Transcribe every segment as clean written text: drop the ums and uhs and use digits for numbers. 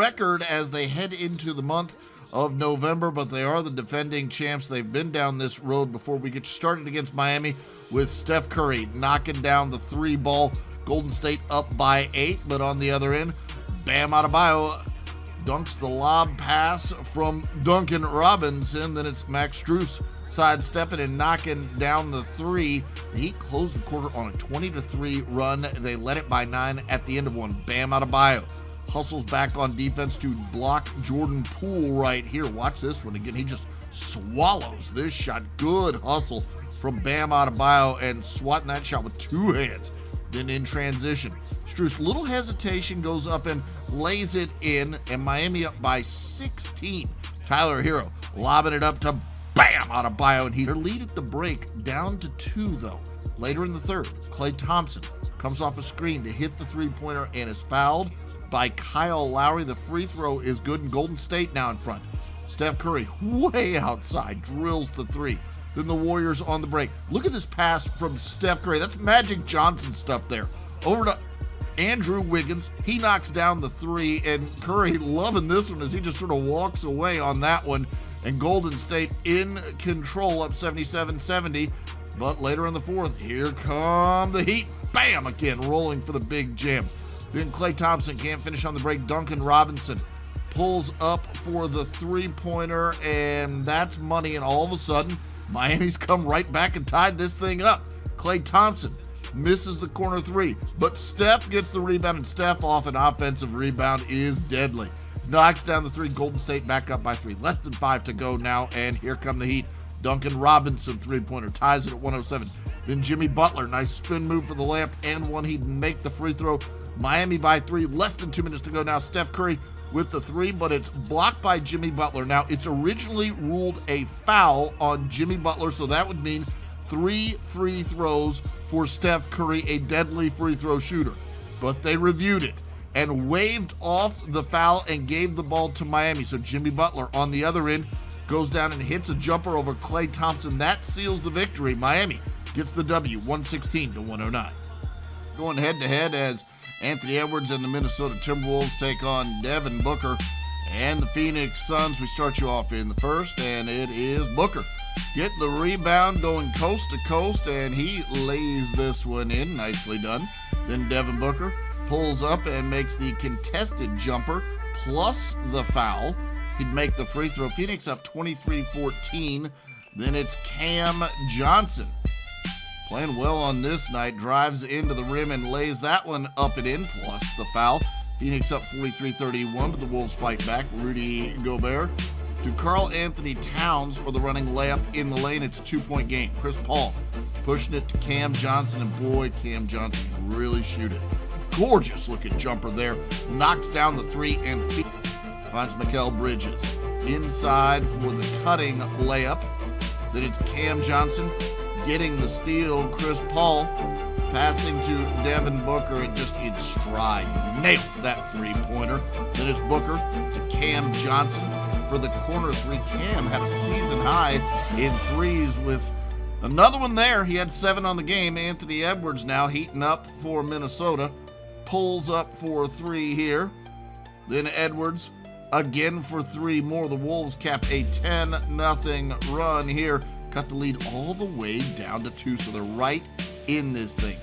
record as they head into the month of November, but they are the defending champs. They've been down this road before. We get started against Miami with Steph Curry knocking down the three ball. Golden State up by 8, but on the other end, Bam Adebayo dunks the lob pass from Duncan Robinson. Then it's Max Strus sidestepping and knocking down the three. The Heat closed the quarter on a 20-3 run. They led it by 9 at the end of one. Bam Adebayo hustles back on defense to block Jordan Poole right here. Watch this one again. He just swallows this shot. Good hustle from Bam Adebayo and swatting that shot with two hands. Then in transition, Strus, little hesitation, goes up and lays it in, and Miami up by 16. Tyler Hero lobbing it up to Bam Adebayo, and their lead at the break down to 2 though. Later in the third, Klay Thompson comes off a screen to hit the three-pointer and is fouled by Kyle Lowry. The free throw is good, and Golden State now in front. Steph Curry way outside drills the three. Then the Warriors on the break. Look at this pass from Steph Curry. That's Magic Johnson stuff there. Over to Andrew Wiggins. He knocks down the three, and Curry loving this one as he just sort of walks away on that one. And Golden State in control, up 77-70. But later in the fourth, here come the Heat. Bam! Again, rolling for the big jam. Then Klay Thompson can't finish on the break. Duncan Robinson pulls up for the three-pointer, and that's money. And all of a sudden, Miami's come right back and tied this thing up. Klay Thompson misses the corner three, but Steph gets the rebound, and Steph off an offensive rebound is deadly. Knocks down the three. Golden State back up by 3. Less than 5 to go now, and here come the Heat. Duncan Robinson three-pointer ties it at 107. Then Jimmy Butler, nice spin move for the layup and one. He'd make the free throw. Miami by 3. Less than 2 minutes to go now. Steph Curry with the 3, but it's blocked by Jimmy Butler. Now, it's originally ruled a foul on Jimmy Butler, so that would mean 3 free throws for Steph Curry, a deadly free throw shooter. But they reviewed it and waved off the foul and gave the ball to Miami. So Jimmy Butler on the other end goes down and hits a jumper over Klay Thompson. That seals the victory. Miami gets the W, 116-109. Going head-to-head as Anthony Edwards and the Minnesota Timberwolves take on Devin Booker and the Phoenix Suns. We start you off in the first, and it is Booker getting the rebound, going coast to coast, and he lays this one in. Nicely done. Then Devin Booker pulls up and makes the contested jumper plus the foul. He'd make the free throw. Phoenix up 23-14. Then it's Cam Johnson playing well on this night, drives into the rim and lays that one up and in, plus the foul. Phoenix up 43-31, but the Wolves fight back. Rudy Gobert to Karl Anthony Towns for the running layup in the lane. It's a 2-point game. Chris Paul pushing it to Cam Johnson, and boy, Cam Johnson can really shoot it. Gorgeous looking jumper there. Knocks down the 3 and finds Mikal Bridges inside for the cutting layup. Then it's Cam Johnson getting the steal. Chris Paul passing to Devin Booker, and just in stride nails that three-pointer. Then it's Booker to Cam Johnson for the corner 3. Cam had a season high in threes with another one there. He had 7 on the game. Anthony Edwards now heating up for Minnesota. Pulls up for 3 here. Then Edwards again for 3 more. The Wolves cap a 10-0 run here. Cut the lead all the way down to 2, so they're right in this thing.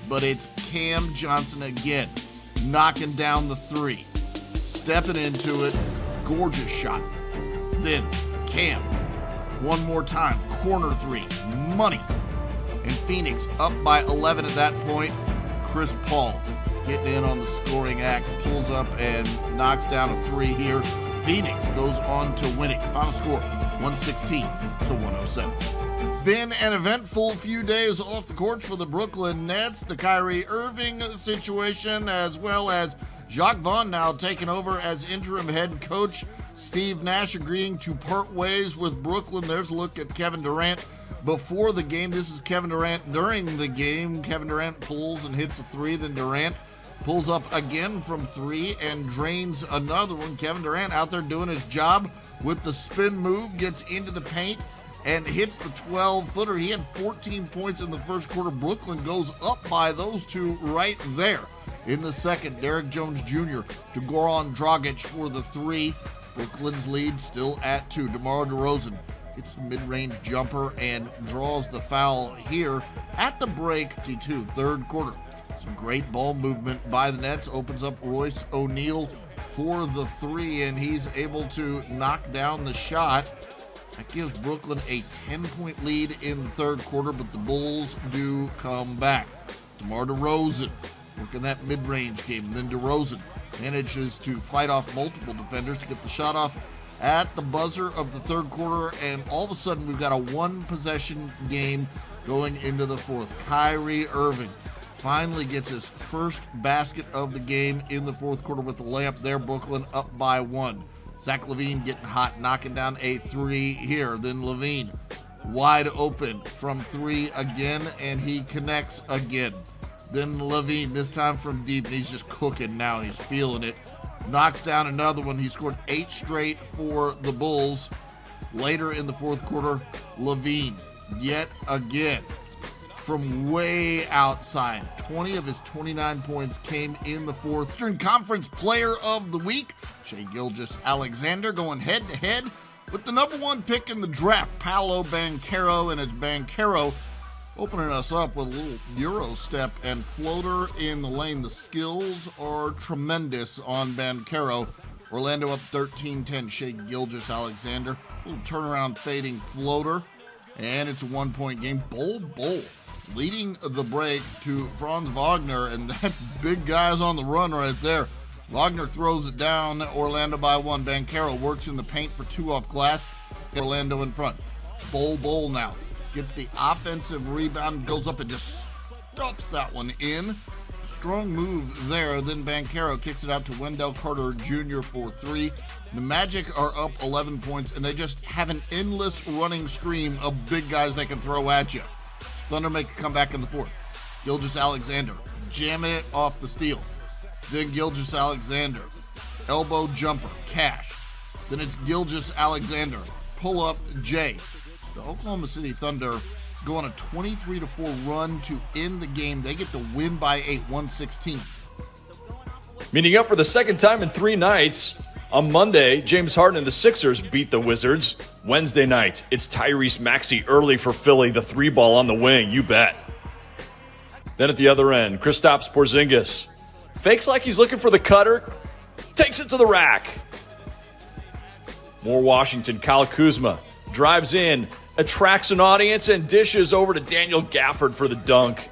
But it's Cam Johnson again, knocking down the 3, stepping into it. Gorgeous shot. Then Cam, one more time, corner 3, money. And Phoenix up by 11 at that point. Chris Paul getting in on the scoring act, pulls up and knocks down a 3 here. Phoenix goes on to win it. Final score, 116-107. Been an eventful few days off the court for the Brooklyn Nets. The Kyrie Irving situation, as well as Jacques Vaughn now taking over as interim head coach. Steve Nash agreeing to part ways with Brooklyn. There's a look at Kevin Durant before the game. This is Kevin Durant during the game. Kevin Durant pulls and hits a 3. Then Durant pulls up again from 3 and drains another one. Kevin Durant out there doing his job with the spin move, gets into the paint and hits the 12-footer. He had 14 points in the first quarter. Brooklyn goes up by those 2 right there. In the second, Derek Jones Jr. to Goran Dragic for the three. Brooklyn's lead still at 2. DeMar DeRozan hits the mid-range jumper and draws the foul here at the break. Third quarter. Some great ball movement by the Nets. Opens up Royce O'Neal for the three, and he's able to knock down the shot. That gives Brooklyn a 10-point lead in the third quarter, but the Bulls do come back. DeMar DeRozan working that mid-range game. And then DeRozan manages to fight off multiple defenders to get the shot off at the buzzer of the third quarter, and all of a sudden we've got a one-possession game going into the fourth. Kyrie Irving finally gets his first basket of the game in the fourth quarter with the layup there. Brooklyn up by 1. Zach LaVine getting hot, knocking down a three here. Then LaVine wide open from 3 again, and he connects again. Then LaVine, this time from deep, and he's just cooking now. He's feeling it. Knocks down another one. He scored 8 straight for the Bulls. Later in the fourth quarter, LaVine yet again from way outside. 20 of his 29 points came in the fourth. Eastern Conference Player of the Week, Shai Gilgeous-Alexander, going head-to-head with the number 1 pick in the draft, Paolo Banchero, and it's Banchero opening us up with a little Euro step and floater in the lane. The skills are tremendous on Banchero. Orlando up 13-10. Shai Gilgeous-Alexander, little turnaround fading floater, and it's a 1-point game. Bol leading the break to Franz Wagner, and that's big guys on the run right there. Wagner throws it down, Orlando by 1. Banchero works in the paint for 2 off glass. Orlando in front. Bol now gets the offensive rebound, goes up and just stuffs that one in. Strong move there. Then Banchero kicks it out to Wendell Carter Jr. for 3. The Magic are up 11 points, and they just have an endless running stream of big guys they can throw at you. Thunder make a comeback in the fourth. Gilgeous-Alexander jamming it off the steal. Then Gilgeous-Alexander, elbow jumper, cash. Then it's Gilgeous-Alexander, pull up J. The Oklahoma City Thunder go on a 23-4 run to end the game. They get the win by 8, 116. Meeting up for the second time in 3 nights. On Monday, James Harden and the Sixers beat the Wizards. Wednesday night, it's Tyrese Maxey early for Philly, the 3-ball on the wing, you bet. Then at the other end, Kristaps Porzingis fakes like he's looking for the cutter, takes it to the rack. More Washington, Kyle Kuzma drives in, attracts an audience, and dishes over to Daniel Gafford for the dunk.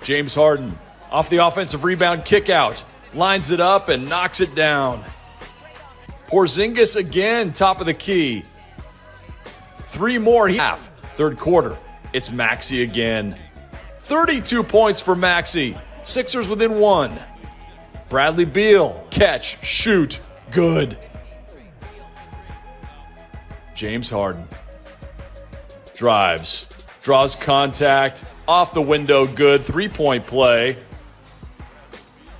James Harden, off the offensive rebound kick out, lines it up and knocks it down. Porzingis again, top of the key. 3 more half. Third quarter, it's Maxey again. 32 points for Maxey. Sixers within 1. Bradley Beal, catch, shoot, good. James Harden drives, draws contact, off the window, good. 3-point play.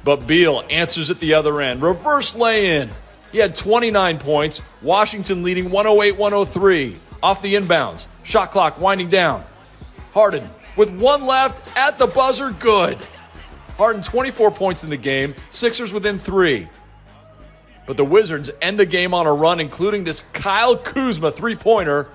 But Beal answers at the other end. Reverse lay-in. He had 29 points. Washington leading 108-103. Off the inbounds. Shot clock winding down. Harden with 1 left at the buzzer, good. Harden 24 points in the game. Sixers within 3. But the Wizards end the game on a run, including this Kyle Kuzma 3-pointer.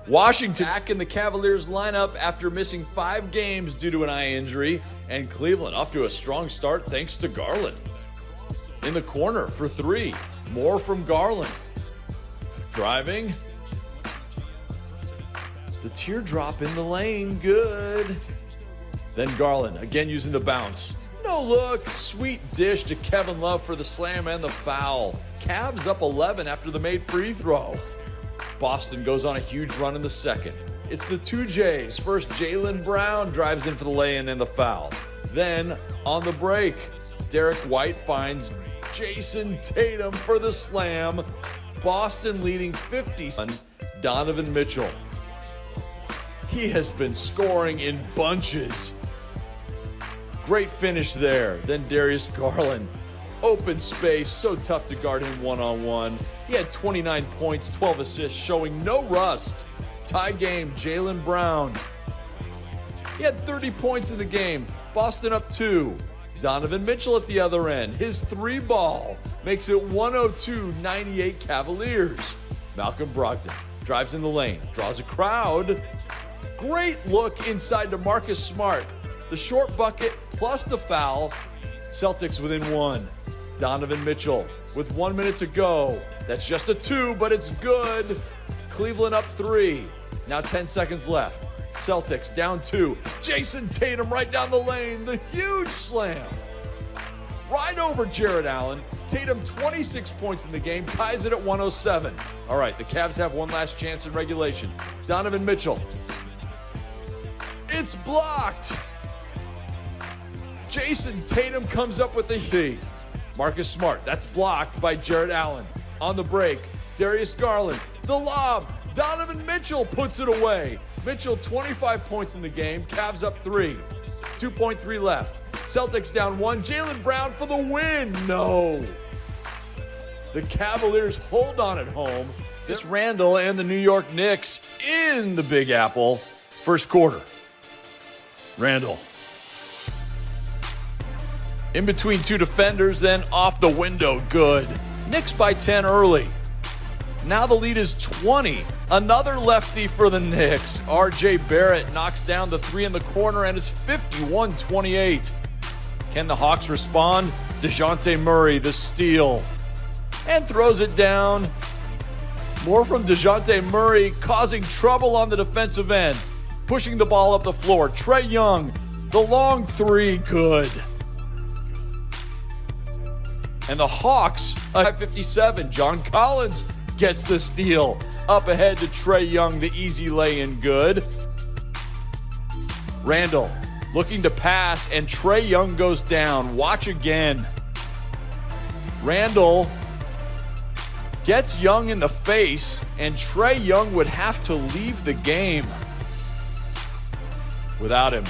Washington back in the Cavaliers lineup after missing 5 games due to an eye injury. And Cleveland off to a strong start thanks to Garland. In the corner for 3. More from Garland. Driving. The teardrop in the lane, good. Then Garland, again using the bounce. No look, sweet dish to Kevin Love for the slam and the foul. Cavs up 11 after the made free throw. Boston goes on a huge run in the second. It's the 2 J's. First, Jaylen Brown drives in for the lay-in and the foul. Then, on the break, Derek White finds Jason Tatum for the slam. Boston leading 50. Donovan Mitchell. He has been scoring in bunches. Great finish there. Then Darius Garland. Open space, so tough to guard him one-on-one. He had 29 points, 12 assists, showing no rust. Tie game, Jaylen Brown. He had 30 points in the game. Boston up 2. Donovan Mitchell at the other end. His three ball makes it 102-98 Cavaliers. Malcolm Brogdon drives in the lane, draws a crowd. Great look inside to Marcus Smart. The short bucket plus the foul. Celtics within one. Donovan Mitchell with 1 minute to go. That's just a two, but it's good. Cleveland up three. Now 10 seconds left. Celtics down two. Jason Tatum right down the lane. The huge slam. Right over Jared Allen. Tatum 26 points in the game, ties it at 107. All right, the Cavs have one last chance in regulation. Donovan Mitchell. It's blocked. Jason Tatum comes up with the heat. Marcus Smart, that's blocked by Jared Allen. On the break, Darius Garland, the lob. Donovan Mitchell puts it away. Mitchell, 25 points in the game. Cavs up three. 2.3 left. Celtics down one. Jaylen Brown for the win. No. The Cavaliers hold on at home. This Randall and the New York Knicks in the Big Apple. First quarter. Randall. In between two defenders, then off the window. Good. Knicks by 10 early. Now the lead is 20. Another lefty for the Knicks. RJ Barrett knocks down the three in the corner, and it's 51-28. Can the Hawks respond? DeJounte Murray, the steal. And throws it down. More from DeJounte Murray, causing trouble on the defensive end. Pushing the ball up the floor. Trae Young, the long three, good. And the Hawks, at 57, John Collins gets the steal. Up ahead to Trae Young, the easy lay-in, good. Randall looking to pass, and Trae Young goes down. Watch again. Randall gets Young in the face, and Trae Young would have to leave the game. Without him,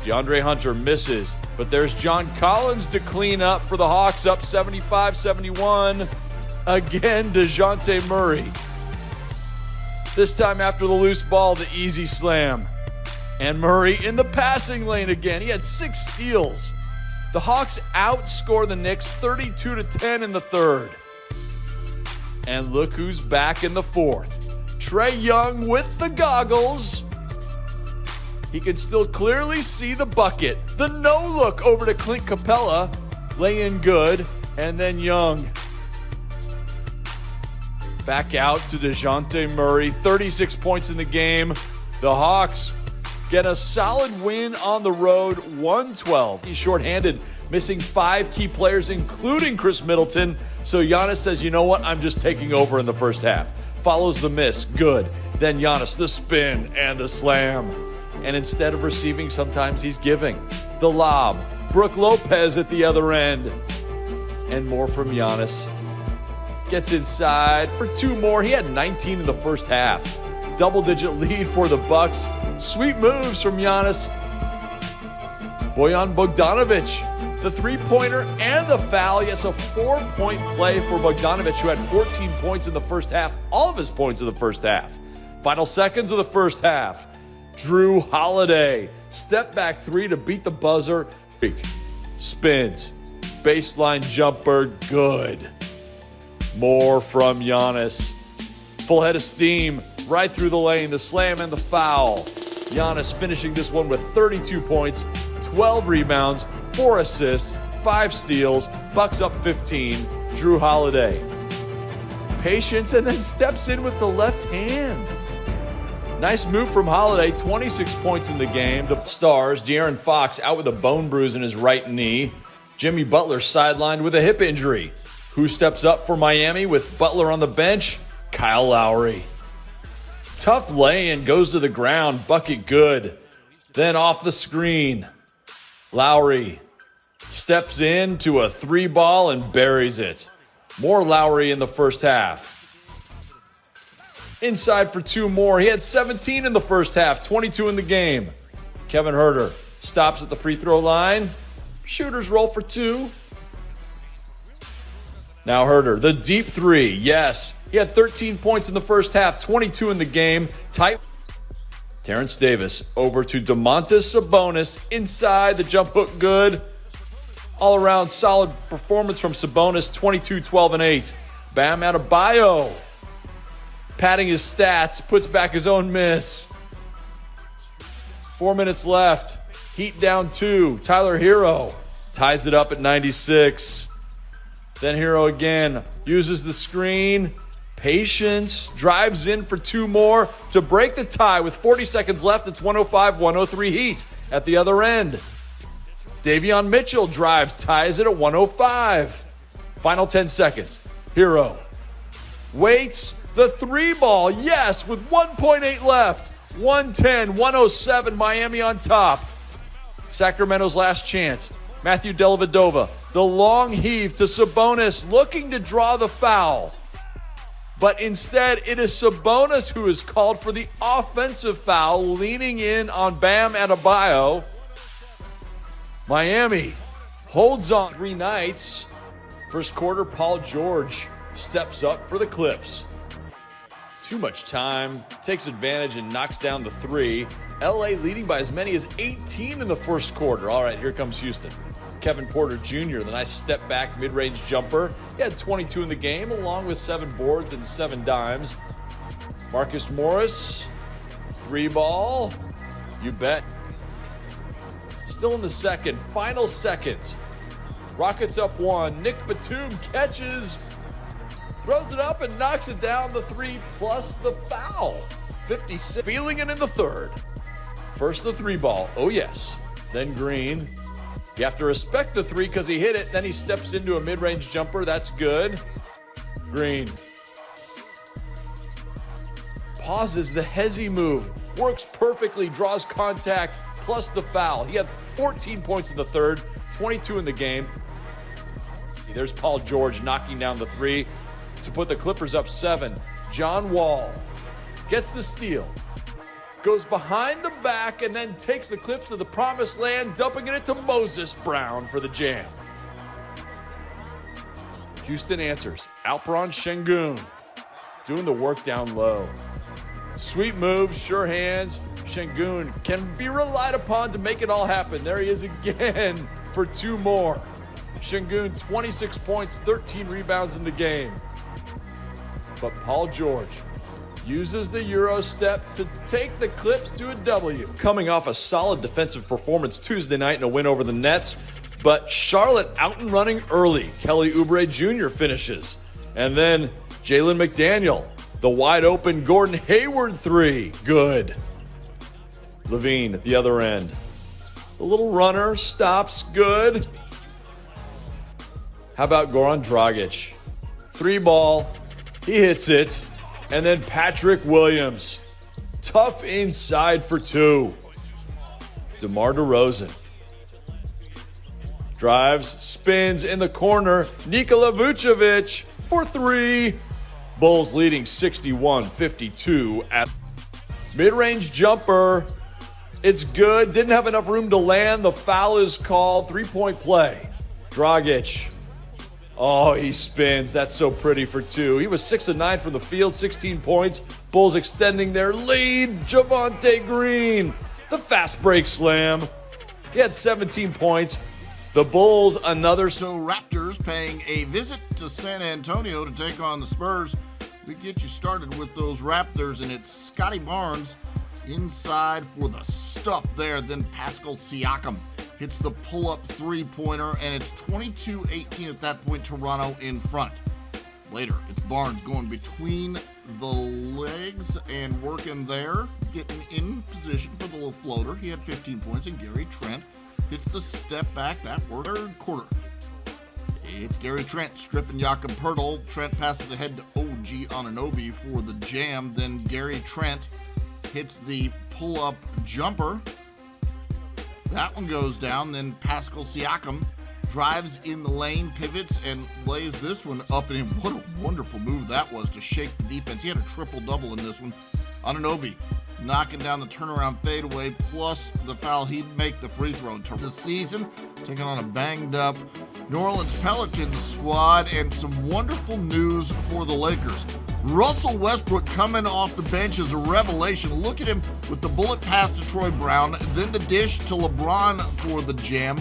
DeAndre Hunter misses, but there's John Collins to clean up for the Hawks, up 75-71. Again, DeJounte Murray. This time after the loose ball, the easy slam. And Murray in the passing lane again. He had 6 steals. The Hawks outscore the Knicks 32-10 in the third. And look who's back in the fourth. Trae Young with the goggles. He can still clearly see the bucket. The no-look over to Clint Capella. Lay in good. And then Young. Back out to DeJounte Murray. 36 points in the game. The Hawks get a solid win on the road, 112. He's shorthanded, missing 5 key players, including Chris Middleton. So Giannis says, you know what? I'm just taking over in the first half. Follows the miss. Good. Then Giannis, the spin and the slam. And instead of receiving, sometimes he's giving. The lob. Brook Lopez at the other end. And more from Giannis. Gets inside for 2 more. He had 19 in the first half. Double-digit lead for the Bucks. Sweet moves from Giannis. Bojan Bogdanovic, the three-pointer and the foul. Yes, a 4-point play for Bogdanovic, who had 14 points in the first half. All of his points in the first half. Final seconds of the first half. Drew Holiday, step back 3 to beat the buzzer. Spins. Baseline jumper, good. More from Giannis. Full head of steam, right through the lane, the slam and the foul. Giannis finishing this one with 32 points, 12 rebounds, 4 assists, 5 steals, Bucks up 15. Drew Holiday. Patience and then steps in with the left hand. Nice move from Holiday, 26 points in the game. The Stars, De'Aaron Fox out with a bone bruise in his right knee. Jimmy Butler sidelined with a hip injury. Who steps up for Miami with Butler on the bench? Kyle Lowry. Tough lay-in, goes to the ground, bucket good. Then off the screen. Lowry steps in to a 3-ball and buries it. More Lowry in the first half. Inside for 2 more. He had 17 in the first half, 22 in the game. Kevin Huerter stops at the free throw line. Shooters roll for 2. Now Huerter, the deep 3. Yes, he had 13 points in the first half, 22 in the game. Tight. Terrence Davis over to Domantas Sabonis. Inside, the jump hook good. All-around solid performance from Sabonis, 22, 12, and 8. Bam Adebayo, padding his stats, puts back his own miss. 4 minutes left. Heat down 2. Tyler Hero ties it up at 96. Then Hero again uses the screen. Patience, drives in for 2 more to break the tie with 40 seconds left. It's 105-103 Heat at the other end. Davion Mitchell drives, ties it at 105. Final 10 seconds. Hero waits, the 3 ball, yes, with 1.8 left. 110-107, Miami on top. Sacramento's last chance. Matthew Dellavedova, the long heave to Sabonis, looking to draw the foul. But instead, it is Sabonis who is called for the offensive foul, leaning in on Bam Adebayo. Miami holds on 3 nights. First quarter, Paul George steps up for the Clips. Too much time, takes advantage and knocks down the 3. LA leading by as many as 18 in the first quarter. All right, here comes Houston. Kevin Porter Jr., the nice step back mid-range jumper. He had 22 in the game, along with 7 boards and 7 dimes. Marcus Morris, 3 ball. You bet. Still in the second, final seconds. Rockets up 1. Nick Batum catches, throws it up and knocks it down the 3 plus the foul. 56. Feeling it in the third. First the 3 ball. Oh, yes. Then Green. You have to respect the 3 because he hit it. Then he steps into a mid-range jumper. That's good. Green pauses the Hezzy move. Works perfectly. Draws contact plus the foul. He had 14 points in the third. 22 in the game. There's Paul George knocking down the 3 to put the Clippers up 7. John Wall gets the steal, goes behind the back, and then takes the Clips to the promised land, dumping it to Moses Brown for the jam. Houston answers. Alperon Şengün doing the work down low. Sweet moves, sure hands. Şengün can be relied upon to make it all happen. There he is again for 2 more. Şengün, 26 points, 13 rebounds in the game. But Paul George uses the Euro step to take the Clips to a W. Coming off a solid defensive performance Tuesday night in a win over the Nets, but Charlotte out and running early. Kelly Oubre Jr. finishes. And then Jalen McDaniel, the wide open Gordon Hayward 3, good. Levine at the other end. The little runner stops, good. How about Goran Dragic? 3 ball, he hits it. And then Patrick Williams, tough inside for 2. DeMar DeRozan drives, spins in the corner. Nikola Vucevic for 3. Bulls leading 61-52 at mid-range jumper. It's good. Didn't have enough room to land. The foul is called. 3-point play. Dragic. Oh, he spins. That's so pretty for 2. He was 6 of 9 from the field, 16 points. Bulls extending their lead. Javonte Green, the fast break slam. He had 17 points. The Bulls, another. So Raptors paying a visit to San Antonio to take on the Spurs. We get you started with those Raptors, and it's Scotty Barnes inside for the stuff there. Then Pascal Siakam hits the pull-up 3-pointer, and it's 22-18 at that point, Toronto in front. Later, it's Barnes going between the legs and working there, getting in position for the little floater. He had 15 points, and Gary Trent hits the step back. That worked. Third quarter. It's Gary Trent stripping Jakob Poeltl. Trent passes ahead to OG Anunoby for the jam. Then Gary Trent hits the pull-up jumper. That one goes down. Then Pascal Siakam drives in the lane, pivots, and lays this one up and in. What a wonderful move that was to shake the defense. He had a triple-double in this one. Anunoby knocking down the turnaround fadeaway, plus the foul. He'd make the free throw. This season, taking on a banged-up New Orleans Pelicans squad, and some wonderful news for the Lakers. Russell Westbrook coming off the bench is a revelation. Look at him with the bullet pass to Troy Brown, then the dish to LeBron for the jam.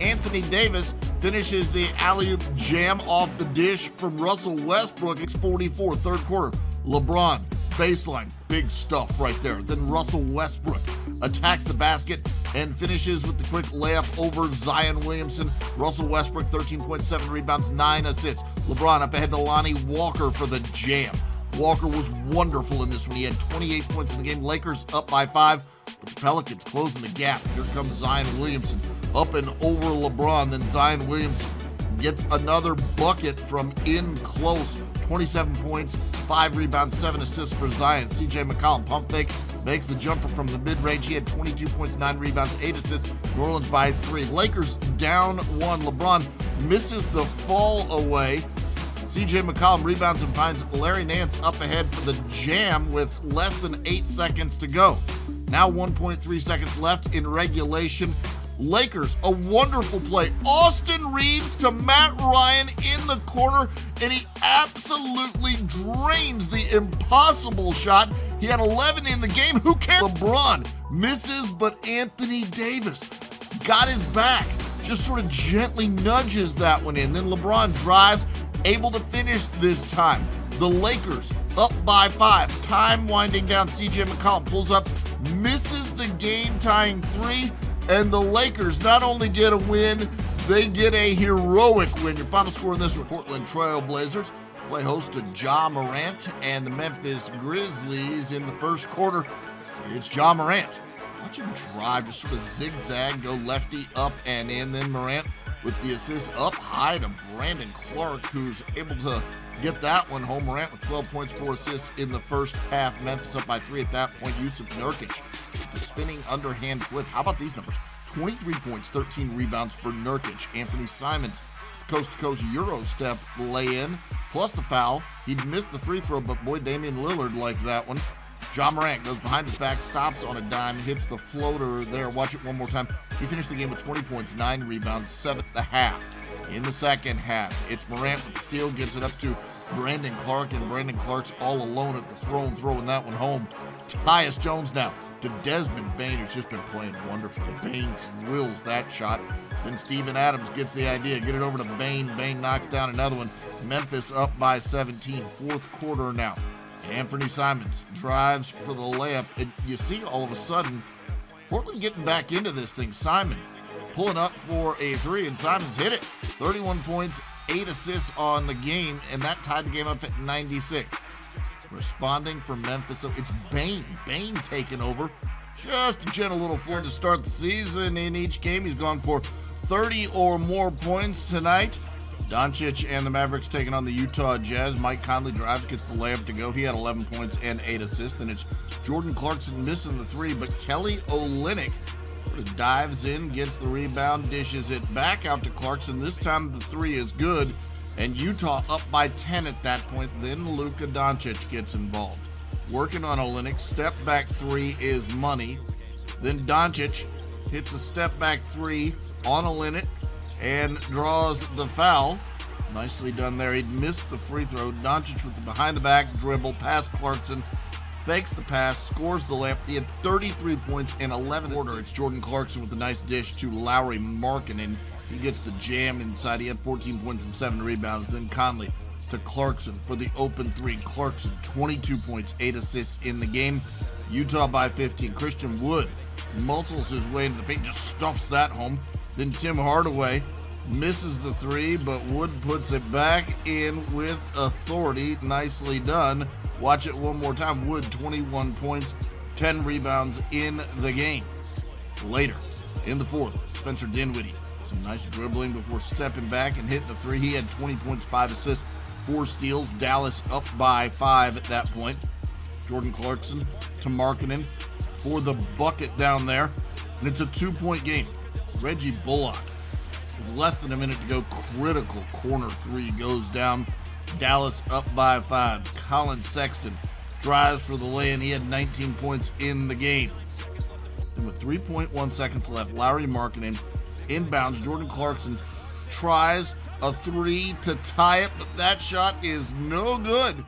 Anthony Davis finishes the alley-oop jam off the dish from Russell Westbrook. It's 44, third quarter. LeBron, baseline, big stuff right there. Then Russell Westbrook attacks the basket and finishes with the quick layup over Zion Williamson. Russell Westbrook, 13.7 rebounds, 9 assists. LeBron up ahead to Lonnie Walker for the jam. Walker was wonderful in this one. He had 28 points in the game. Lakers up by 5, but the Pelicans closing the gap. Here comes Zion Williamson up and over LeBron. Then Zion Williamson gets another bucket from in close. 27 points, 5 rebounds, 7 assists for Zion. CJ McCollum, pump fake, makes the jumper from the mid-range. He had 22 points, 9 rebounds, 8 assists. New Orleans by 3. Lakers down 1. LeBron misses the fall away. CJ McCollum rebounds and finds Larry Nance up ahead for the jam with less than 8 seconds to go. Now 1.3 seconds left in regulation. Lakers, a wonderful play. Austin Reeves to Matt Ryan in the corner, and he absolutely drains the impossible shot. He had 11 in the game. Who cares? LeBron misses, but Anthony Davis got his back. Just sort of gently nudges that one in. Then LeBron drives, able to finish this time. The Lakers up by 5. Time winding down. CJ McCollum pulls up, misses the game-tying 3. And the Lakers not only get a win, they get a heroic win. Your final score in this one, Portland Trail Blazers play host to Ja Morant and the Memphis Grizzlies in the first quarter. It's Ja Morant. Watch him drive, just sort of zigzag, go lefty, up and in. Then Morant with the assist up high to Brandon Clark, who's able to get that one home. Morant with 12 points, 4 assists in the first half. Memphis up by 3 at that point. Yusuf Nurkic, the spinning underhand flip. How about these numbers? 23 points, 13 rebounds for Nurkic. Anthony Simons, coast-to-coast Euro step lay-in, plus the foul. He'd missed the free throw, but boy, Damian Lillard liked that one. Ja Morant goes behind his back, stops on a dime, hits the floater there. Watch it one more time. He finished the game with 20 points, 9 rebounds, 7 at the half. In the second half, it's Morant with the steal, gives it up to Brandon Clark, and Brandon Clark's all alone at the throwing that one home. Tyus Jones now to Desmond Bane, who's just been playing wonderful. Bane drills that shot. Then Steven Adams gets the idea, get it over to Bane. Bane knocks down another one. Memphis up by 17, fourth quarter now. Anthony Simons drives for the layup, and you see all of a sudden Portland getting back into this thing. Simons pulling up for a 3, and Simons hit it. 31 points, 8 assists on the game, and that tied the game up at 96. Responding for Memphis, so it's Bane. Bane taking over. Just a gentle little floor to start the season. In each game, he's gone for 30 or more points tonight. Doncic and the Mavericks taking on the Utah Jazz. Mike Conley drives, gets the layup to go. He had 11 points and 8 assists. Then it's Jordan Clarkson missing the 3, but Kelly Olynyk sort of dives in, gets the rebound, dishes it back out to Clarkson. This time the 3 is good, and Utah up by 10 at that point. Then Luka Doncic gets involved. Working on Olynyk, step back 3 is money. Then Doncic hits a step back 3 on Olynyk and draws the foul. Nicely done there. He'd missed the free throw. Doncic with the behind the back dribble past Clarkson, fakes the pass, scores the layup. He had 33 points in 11 quarter. It's Jordan Clarkson with a nice dish to Lauri Markkanen. He gets the jam inside. He had 14 points and 7 rebounds. Then Conley to Clarkson for the open 3. Clarkson, 22 points, 8 assists in the game. Utah by 15. Christian Wood muscles his way into the paint, just stuffs that home. Then Tim Hardaway misses the 3, but Wood puts it back in with authority. Nicely done. Watch it one more time. Wood, 21 points, 10 rebounds in the game. Later, in the fourth, Spencer Dinwiddie. Some nice dribbling before stepping back and hitting the 3. He had 20 points, 5 assists, 4 steals. Dallas up by 5 at that point. Jordan Clarkson to Markkanen for the bucket down there. And it's a 2-point game. Reggie Bullock, with less than a minute to go, critical corner 3 goes down. Dallas up by 5. Colin Sexton drives for the lay-in. He had 19 points in the game. And with 3.1 seconds left, Lauri Markkanen inbounds. Jordan Clarkson tries a 3 to tie it, but that shot is no good.